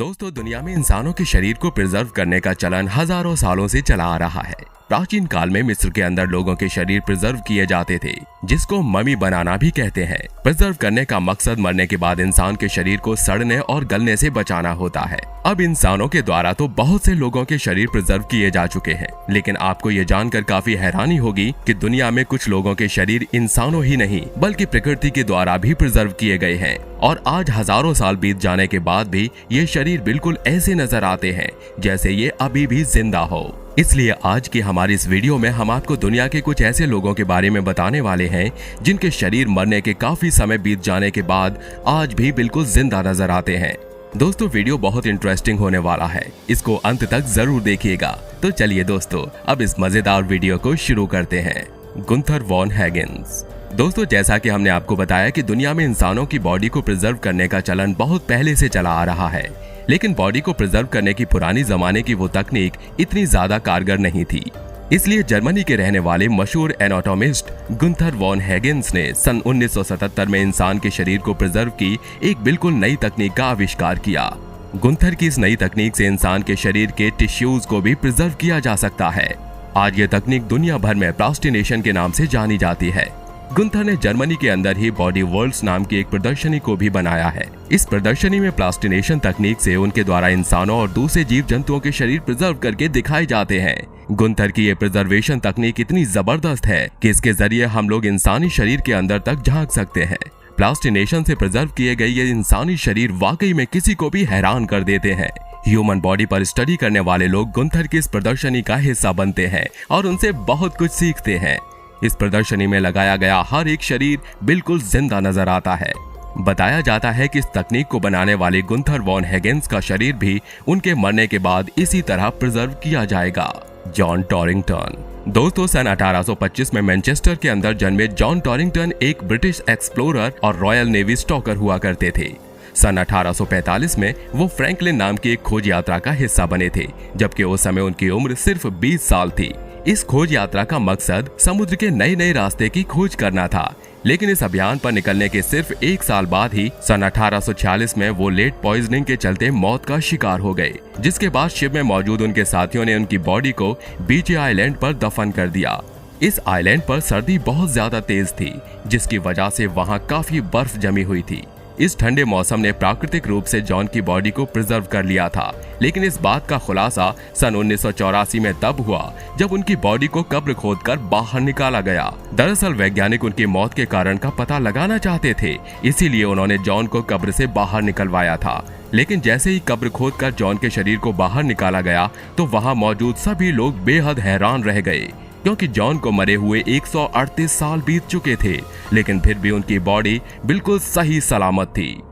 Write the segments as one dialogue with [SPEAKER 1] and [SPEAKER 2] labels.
[SPEAKER 1] दोस्तों, दुनिया में इंसानों के शरीर को प्रिजर्व करने का चलन हजारों सालों से चला आ रहा है। प्राचीन काल में मिस्र के अंदर लोगों के शरीर प्रिजर्व किए जाते थे, जिसको ममी बनाना भी कहते हैं। प्रिजर्व करने का मकसद मरने के बाद इंसान के शरीर को सड़ने और गलने से बचाना होता है। अब इंसानों के द्वारा तो बहुत से लोगों के शरीर प्रिजर्व किए जा चुके हैं, लेकिन आपको ये जानकर काफी हैरानी होगी कि दुनिया में कुछ लोगों के शरीर इंसानों ही नहीं बल्कि प्रकृति के द्वारा भी प्रिजर्व किए गए हैं और आज हजारों साल बीत जाने के बाद भी ये शरीर बिल्कुल ऐसे नजर आते हैं जैसे ये अभी भी जिंदा हो। इसलिए आज की हमारी इस वीडियो में हम आपको दुनिया के कुछ ऐसे लोगों के बारे में बताने वाले हैं जिनके शरीर मरने के काफी समय बीत जाने के बाद आज भी बिल्कुल जिंदा नजर आते हैं। दोस्तों, वीडियो बहुत इंटरेस्टिंग होने वाला है, इसको अंत तक जरूर देखिएगा। तो चलिए दोस्तों, अब इस मजेदार वीडियो को शुरू करते हैं। Gunther von Hagens. दोस्तों, जैसा कि हमने आपको बताया कि दुनिया में इंसानों की बॉडी को प्रिजर्व करने का चलन बहुत पहले से चला आ रहा है, लेकिन बॉडी को प्रिजर्व करने की पुरानी जमाने की वो तकनीक इतनी ज्यादा कारगर नहीं थी। इसलिए जर्मनी के रहने वाले मशहूर एनाटॉमिस्ट गुंथर वॉन हैगिंस ने सन 1977 में इंसान के शरीर को प्रिजर्व की एक बिल्कुल नई तकनीक का आविष्कार किया। गुंथर की इस नई तकनीक से इंसान के शरीर के टिश्यूज को भी प्रिजर्व किया जा सकता है। आज ये तकनीक दुनिया भर में प्लास्टिनेशन के नाम से जानी जाती है। गुंथर ने जर्मनी के अंदर ही बॉडी वर्ल्ड्स नाम की एक प्रदर्शनी को भी बनाया है। इस प्रदर्शनी में प्लास्टिनेशन तकनीक से उनके द्वारा इंसानों और दूसरे जीव जंतुओं के शरीर प्रिजर्व करके दिखाए जाते हैं। गुंथर की ये प्रिजर्वेशन तकनीक इतनी जबरदस्त है कि इसके जरिए हम लोग इंसानी शरीर के अंदर तक झांक सकते हैं। प्लास्टिनेशन से प्रिजर्व किए गए ये इंसानी शरीर वाकई में किसी को भी हैरान कर देते हैं। ह्यूमन बॉडी पर स्टडी करने वाले लोग गुंथर की इस प्रदर्शनी का हिस्सा बनते हैं और उनसे बहुत कुछ सीखते हैं। इस प्रदर्शनी में लगाया गया हर एक शरीर बिल्कुल जिंदा नजर आता है। बताया जाता है कि इस तकनीक को बनाने वाले गुंथर वॉन हैगिंस का शरीर भी उनके मरने के बाद इसी तरह प्रिजर्व किया जाएगा। जॉन टॉरिंगटन। दोस्तों, सन 1825 में मैनचेस्टर के अंदर जन्मे जॉन टॉरिंगटन एक ब्रिटिश एक्सप्लोरर और रॉयल नेवी स्टॉकर हुआ करते थे। सन 1845 में वो फ्रैंकलिन नाम की एक खोज यात्रा का हिस्सा बने थे, जबकि उस समय उनकी उम्र सिर्फ 20 साल थी। इस खोज यात्रा का मकसद समुद्र के नए नए रास्ते की खोज करना था, लेकिन इस अभियान पर निकलने के सिर्फ एक साल बाद ही सन 1846 में वो लेड पॉइजनिंग के चलते मौत का शिकार हो गए, जिसके बाद शिप में मौजूद उनके साथियों ने उनकी बॉडी को बीची आइलैंड पर दफन कर दिया। इस आइलैंड पर सर्दी बहुत ज्यादा तेज थी, जिसकी वजह से वहाँ काफी बर्फ जमी हुई थी। इस ठंडे मौसम ने प्राकृतिक रूप से जॉन की बॉडी को प्रिजर्व कर लिया था, लेकिन इस बात का खुलासा सन 1984 में तब हुआ जब उनकी बॉडी को कब्र खोदकर बाहर निकाला गया। दरअसल वैज्ञानिक उनकी मौत के कारण का पता लगाना चाहते थे, इसीलिए उन्होंने जॉन को कब्र से बाहर निकलवाया था। लेकिन जैसे ही कब्र खोदकर जॉन के शरीर को बाहर निकाला गया तो वहां मौजूद सभी लोग बेहद हैरान रह गए, क्योंकि जॉन को मरे हुए 138 साल बीत चुके थे, लेकिन फिर भी उनकी बॉडी बिल्कुल सही सलामत थी।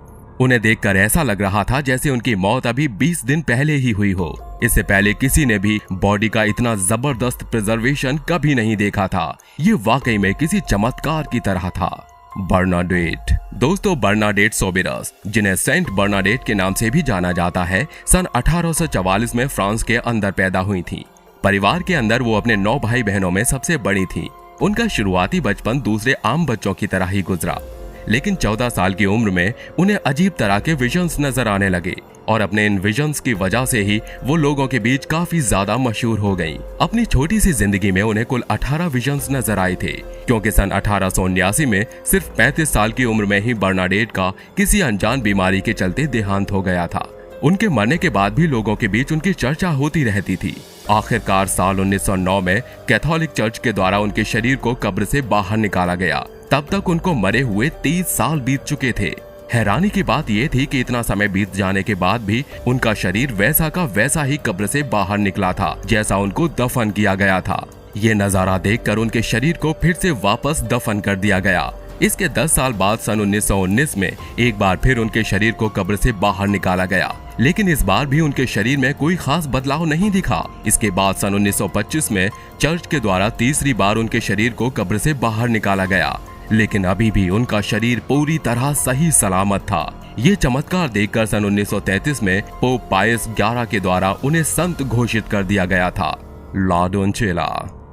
[SPEAKER 1] उन्हें देखकर ऐसा लग रहा था जैसे उनकी मौत अभी 20 दिन पहले ही हुई हो। इससे पहले किसी ने भी बॉडी का इतना जबरदस्त प्रिजर्वेशन कभी नहीं देखा था। ये वाकई में किसी चमत्कार की तरह था। बर्नाडेट। दोस्तों, बर्नाडेट सोबेरस, जिन्हें सेंट बर्नाडेट के नाम से भी जाना जाता है, सन 1844 में फ्रांस के अंदर पैदा हुई थी। परिवार के अंदर वो अपने 9 भाई बहनों में सबसे बड़ी थी। उनका शुरुआती बचपन दूसरे आम बच्चों की तरह ही गुजरा, लेकिन 14 साल की उम्र में उन्हें अजीब तरह के विजन्स नजर आने लगे और अपने इन विजन्स की वजह से ही वो लोगों के बीच काफी ज्यादा मशहूर हो गईं। अपनी छोटी सी जिंदगी में उन्हें कुल 18 विजन्स नजर आए थे, क्योंकि सन 1879 में सिर्फ 35 साल की उम्र में ही बर्नाडेट का किसी अनजान बीमारी के चलते देहांत हो गया था। उनके मरने के बाद भी लोगों के बीच उनकी चर्चा होती रहती थी। आखिरकार साल 1909 में कैथोलिक चर्च के द्वारा उनके शरीर को कब्र से बाहर निकाला गया। तब तक उनको मरे हुए 30 साल बीत चुके थे। हैरानी की बात यह थी कि इतना समय बीत जाने के बाद भी उनका शरीर वैसा का वैसा ही कब्र से बाहर निकला था जैसा उनको दफन किया गया था। ये नजारा देखकर उनके शरीर को फिर से वापस दफन कर दिया गया। इसके 10 साल बाद सन 1919 में एक बार फिर उनके शरीर को कब्र से बाहर निकाला गया, लेकिन इस बार भी उनके शरीर में कोई खास बदलाव नहीं दिखा। इसके बाद सन 1925 में चर्च के द्वारा तीसरी बार उनके शरीर को कब्र से बाहर निकाला गया, लेकिन अभी भी उनका शरीर पूरी तरह सही सलामत था। ये चमत्कार देखकर सन 1933 में पोप पायस 11 के द्वारा उन्हें संत घोषित कर दिया गया था। ला डोंचेला।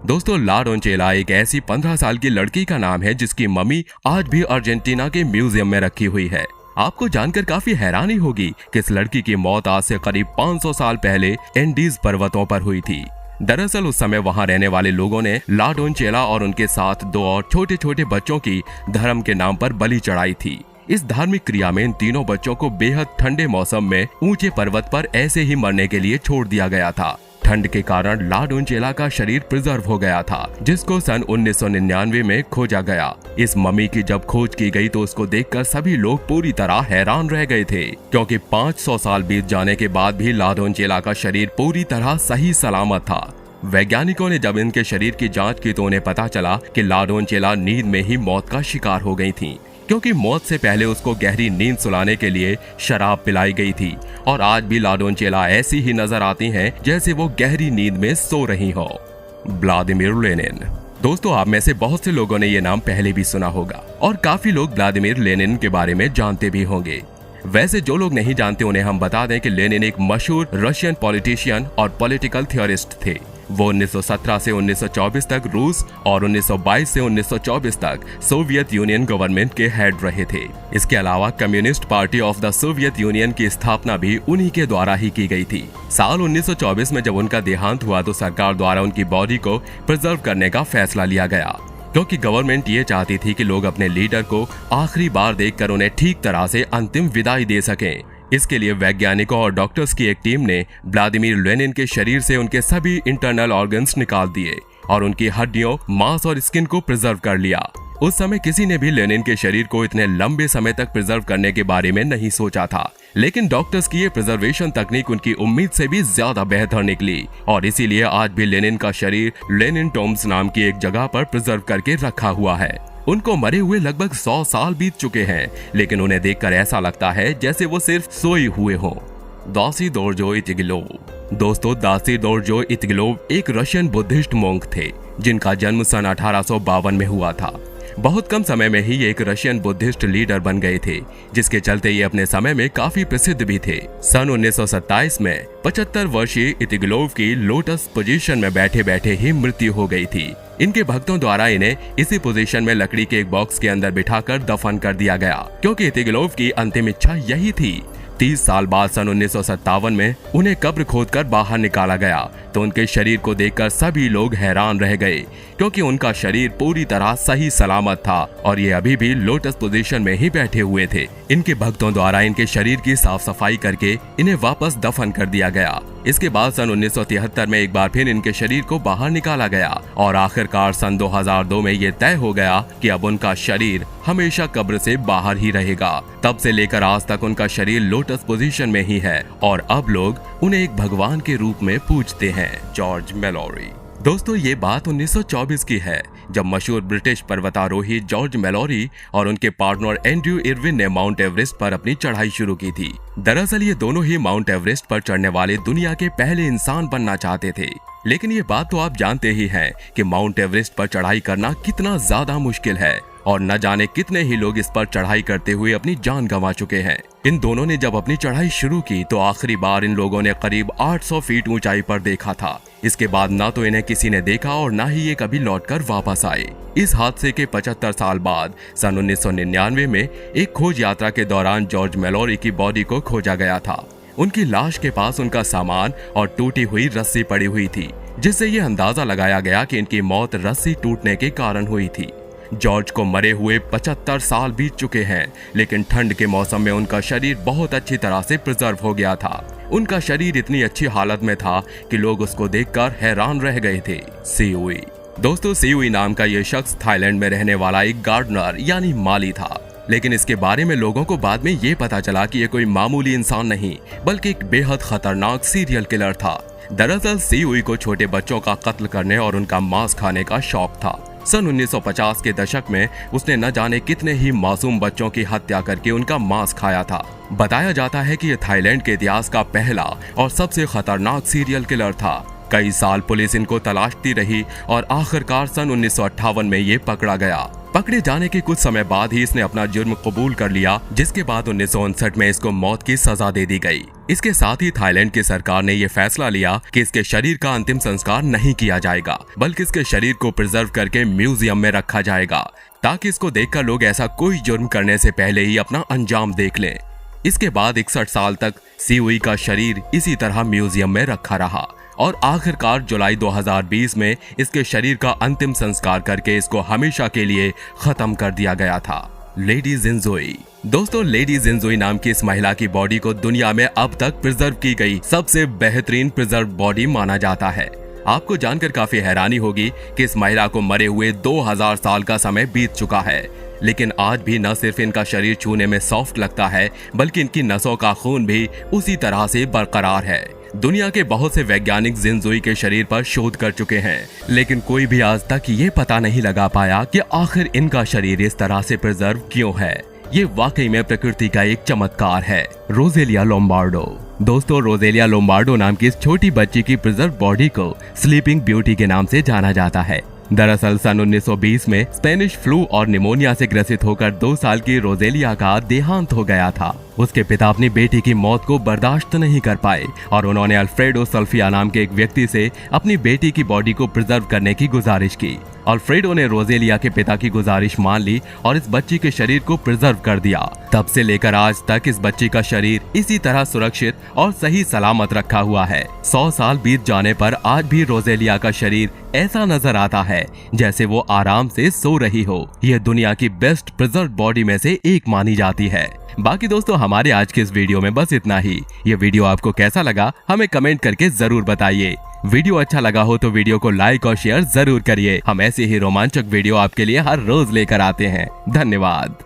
[SPEAKER 1] दोस्तों, ला डोंचेला एक ऐसी 15 साल की लड़की का नाम है जिसकी मम्मी आज भी अर्जेंटीना के म्यूजियम में रखी हुई है। आपको जानकर काफी हैरानी होगी कि इस लड़की की मौत आज से करीब 500 साल पहले एंडीज पर्वतों पर हुई थी। दरअसल उस समय वहां रहने वाले लोगों ने लाडोनचेला और उनके साथ 2 और छोटे छोटे बच्चों की धर्म के नाम पर बलि चढ़ाई थी। इस धार्मिक क्रिया में इन तीनों बच्चों को बेहद ठंडे मौसम में ऊंचे पर्वत पर ऐसे ही मरने के लिए छोड़ दिया गया था। ठंड के कारण लाडोनचेला का शरीर प्रिजर्व हो गया था, जिसको सन 1999 में खोजा गया। इस मम्मी की जब खोज की गई तो उसको देखकर सभी लोग पूरी तरह हैरान रह गए थे, क्योंकि 500 साल बीत जाने के बाद भी लाडोनचेला का शरीर पूरी तरह सही सलामत था। वैज्ञानिकों ने जब इनके शरीर की जांच की तो उन्हें पता चला कि लाडोनचेला नींद में ही मौत का शिकार हो गई थी, क्योंकि मौत से पहले उसको गहरी नींद सुलाने के लिए शराब पिलाई गई थी। और आज भी लाडोनचेला ऐसी ही नजर आती हैं जैसे वो गहरी नींद में सो रही हो। Vladimir Lenin. दोस्तों, आप में से बहुत से लोगों ने ये नाम पहले भी सुना होगा और काफी लोग व्लादिमीर लेनिन के बारे में जानते भी होंगे। वैसे जो लोग नहीं जानते उन्हें हम बता दें कि लेनिन एक मशहूर रशियन पॉलिटिशियन और पॉलिटिकल थियोरिस्ट थे। वो 1917 से 1924 तक रूस और 1922 से 1924 तक सोवियत यूनियन गवर्नमेंट के हेड रहे थे। इसके अलावा communist party of the Soviet union की स्थापना भी उन्हीं के द्वारा ही की गई थी। साल 1924 में जब उनका देहांत हुआ तो सरकार द्वारा उनकी बॉडी को प्रिजर्व करने का फैसला लिया गया, क्योंकि गवर्नमेंट ये चाहती थी कि लोग अपने लीडर को आखिरी बार देखकर उन्हें ठीक तरह से अंतिम विदाई दे सकें। इसके लिए वैज्ञानिकों और डॉक्टर्स की एक टीम ने व्लादिमीर लेनिन के शरीर से उनके सभी इंटरनल ऑर्गन्स निकाल दिए और उनकी हड्डियों, मांस और स्किन को प्रिजर्व कर लिया। उस समय किसी ने भी लेनिन के शरीर को इतने लंबे समय तक प्रिजर्व करने के बारे में नहीं सोचा था, लेकिन डॉक्टर्स की ये प्रिजर्वेशन तकनीक उनकी उम्मीद से भी ज्यादा बेहतर निकली और इसीलिए आज भी लेनिन का शरीर लेनिन टॉम्ब्स नाम की एक जगह पर प्रिजर्व करके रखा हुआ है। उनको मरे हुए लगभग 100 साल बीत चुके हैं, लेकिन उन्हें देखकर ऐसा लगता है जैसे वो सिर्फ सोए हुए हों। दासी दोर्जो इतिगलोव। दोस्तों, दासी दोर्जो इतिगलोव एक रशियन बुद्धिस्ट मोंक थे, जिनका जन्म सन 1852 में हुआ था। बहुत कम समय में ही ये एक रशियन बुद्धिस्ट लीडर बन गए थे, जिसके चलते ये अपने समय में काफी प्रसिद्ध भी थे। सन 1927 में 75 वर्षीय इतिगलोव की लोटस पोजीशन में बैठे बैठे ही मृत्यु हो गई थी। इनके भक्तों द्वारा इन्हें इसी पोजीशन में लकड़ी के एक बॉक्स के अंदर बिठाकर दफन कर दिया गया, क्योंकि इतिगलोव की अंतिम इच्छा यही थी। 30 साल बाद सन 1957 में उन्हें कब्र खोदकर बाहर निकाला गया तो उनके शरीर को देखकर सभी लोग हैरान रह गए, क्योंकि उनका शरीर पूरी तरह सही सलामत था और ये अभी भी लोटस पोजीशन में ही बैठे हुए थे। इनके भक्तों द्वारा इनके शरीर की साफ सफाई करके इन्हें वापस दफन कर दिया गया। इसके बाद सन 1973 में एक बार फिर इनके शरीर को बाहर निकाला गया और आखिरकार सन 2002 में ये तय हो गया कि अब उनका शरीर हमेशा कब्र से बाहर ही रहेगा। तब से लेकर आज तक उनका शरीर लोटस पोजीशन में ही है और अब लोग उन्हें एक भगवान के रूप में पूजते हैं। George Malorie. दोस्तों, ये बात 1924 की है, जब मशहूर ब्रिटिश पर्वतारोही जॉर्ज मेलोरी और उनके पार्टनर एंड्रयू इरविन ने माउंट एवरेस्ट पर अपनी चढ़ाई शुरू की थी। दरअसल ये दोनों ही माउंट एवरेस्ट पर चढ़ने वाले दुनिया के पहले इंसान बनना चाहते थे, लेकिन ये बात तो आप जानते ही हैं कि माउंट एवरेस्ट पर चढ़ाई करना कितना ज्यादा मुश्किल है और न जाने कितने ही लोग इस पर चढ़ाई करते हुए अपनी जान गंवा चुके हैं। इन दोनों ने जब अपनी चढ़ाई शुरू की तो आखिरी बार इन लोगों ने करीब 800 फीट ऊंचाई पर देखा था। इसके बाद ना तो इन्हें किसी ने देखा और ना ही ये कभी लौटकर वापस आए। इस हादसे के 75 साल बाद सन 1999 में एक खोज यात्रा के दौरान जॉर्ज मेलोरी की बॉडी को खोजा गया था। उनकी लाश के पास उनका सामान और टूटी हुई रस्सी पड़ी हुई थी, जिससे ये अंदाजा लगाया गया कि इनकी मौत रस्सी टूटने के कारण हुई थी। जॉर्ज को मरे हुए 75 साल बीत चुके हैं, लेकिन ठंड के मौसम में उनका शरीर बहुत अच्छी तरह से प्रिजर्व हो गया था। उनका शरीर इतनी अच्छी हालत में था कि लोग उसको देखकर हैरान रह गए थे। सीउई। दोस्तों, सीउई नाम का ये शख्स थाईलैंड में रहने वाला एक गार्डनर यानी माली था, लेकिन इसके बारे में लोगों को बाद में ये पता चला कि ये कोई मामूली इंसान नहीं बल्कि एक बेहद खतरनाक सीरियल किलर था। दरअसल सीउई को छोटे बच्चों का कत्ल करने और उनका मांस खाने का शौक था। सन 1950 के दशक में उसने न जाने कितने ही मासूम बच्चों की हत्या करके उनका मांस खाया था। बताया जाता है कि यह थाईलैंड के इतिहास का पहला और सबसे खतरनाक सीरियल किलर था। कई साल पुलिस इनको तलाशती रही और आखिरकार सन 1958 में ये पकड़ा गया। पकड़े जाने के कुछ समय बाद ही इसने अपना जुर्म कबूल कर लिया, जिसके बाद 1959 में इसको मौत की सजा दे दी गई। इसके साथ ही थाईलैंड की सरकार ने यह फैसला लिया कि इसके शरीर का अंतिम संस्कार नहीं किया जाएगा, बल्कि इसके शरीर को प्रिजर्व करके म्यूजियम में रखा जाएगा, ताकि इसको देखकर लोग ऐसा कोई जुर्म करने से पहले ही अपना अंजाम देख लें। इसके बाद 61 साल तक सीउई का शरीर इसी तरह म्यूजियम में रखा रहा और आखिरकार जुलाई 2020 में इसके शरीर का अंतिम संस्कार करके इसको हमेशा के लिए खत्म कर दिया गया था। लेडी जिनजोई। दोस्तों, लेडी जिनजोई नाम की इस महिला की बॉडी को दुनिया में अब तक प्रिजर्व की गई सबसे बेहतरीन प्रिजर्व बॉडी माना जाता है। आपको जानकर काफी हैरानी होगी कि इस महिला को मरे हुए 2000 साल का समय बीत चुका है, लेकिन आज भी न सिर्फ इनका शरीर छूने में सॉफ्ट लगता है बल्कि इनकी नसों का खून भी उसी तरह से बरकरार है। दुनिया के बहुत से वैज्ञानिक जिनजोई के शरीर पर शोध कर चुके हैं, लेकिन कोई भी आज तक ये पता नहीं लगा पाया कि आखिर इनका शरीर इस तरह से प्रिजर्व क्यों है। ये वाकई में प्रकृति का एक चमत्कार है। रोजेलिया लोम्बार्डो। दोस्तों, रोजेलिया लोम्बार्डो नाम की इस छोटी बच्ची की प्रिजर्व बॉडी को स्लीपिंग ब्यूटी के नाम से जाना जाता है। दरअसल सन 1920 में स्पेनिश फ्लू और निमोनिया से ग्रसित होकर 2 साल की रोजेलिया का देहांत हो गया था। उसके पिता अपनी बेटी की मौत को बर्दाश्त नहीं कर पाए और उन्होंने अल्फ्रेडो सल्फिया नाम के एक व्यक्ति से अपनी बेटी की बॉडी को प्रिजर्व करने की गुजारिश की। अल्फ्रेडो ने रोजेलिया के पिता की गुजारिश मान ली और इस बच्ची के शरीर को प्रिजर्व कर दिया। तब से लेकर आज तक इस बच्ची का शरीर इसी तरह सुरक्षित और सही सलामत रखा हुआ है। 100 साल बीत जाने पर आज भी रोजेलिया का शरीर ऐसा नजर आता है जैसे वो आराम से सो रही हो। यह दुनिया की बेस्ट प्रिजर्व बॉडी में से एक मानी जाती है। बाकी दोस्तों, हमारे आज के इस वीडियो में बस इतना ही। ये वीडियो आपको कैसा लगा हमें कमेंट करके जरूर बताइए। वीडियो अच्छा लगा हो तो वीडियो को लाइक और शेयर जरूर करिए। हम ऐसे ही रोमांचक वीडियो आपके लिए हर रोज लेकर आते हैं। धन्यवाद।